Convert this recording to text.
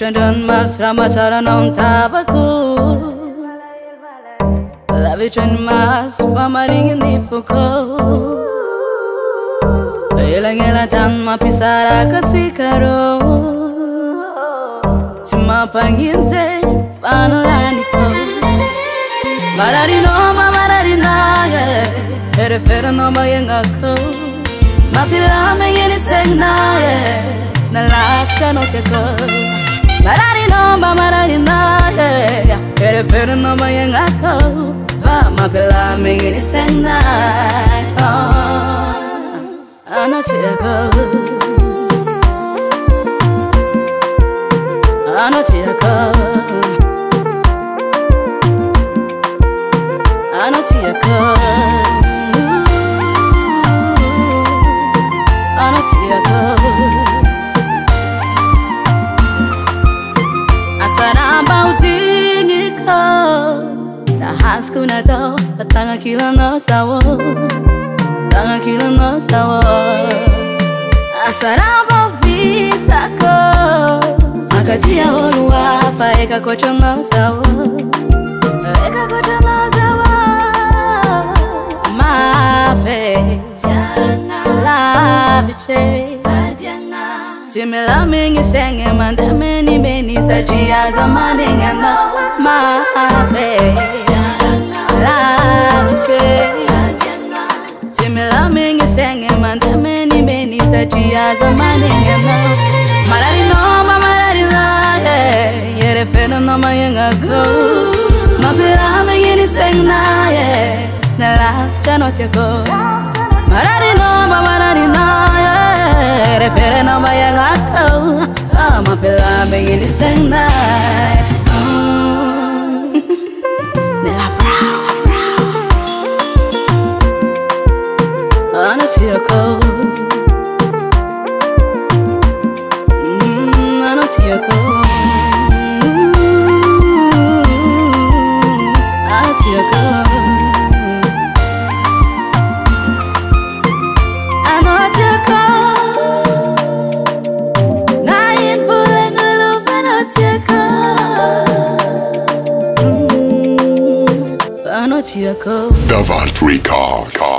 Cendan mas ramasara non tabaku Lavi cen mas famaring di fuko Elang tan mapisara katsikaro Cima pangin se fanalaniko Mararina yeah Herefera no mayengako Mapila mengeni segna yeah Nalafta no teko Mararina yeah Herefera no mayengako Mapila mengeni segna Anocheko Anocheko Anocheko Anocheko Asaramba utingiko Rahasku na to Katanga kila no sawo Tanga kila no sawo Asaramba vitako Akatia horua Faeka kocho no sawo Faeka kocho no sawo Mafe La biche Timela mingi senge mandame ni meni sajia zamani ngana Mafe La biche Timela mingi senge mandame ni meni sajia zamani ngana Mararina Yere fena no mayenga go Mapila mingi ni sengna Nala chano cheko Mararina Refere no mayenga go Mapila mingi ni sengna Nala brow Ana cheko Ana cheko Ana cheko The Vault Record.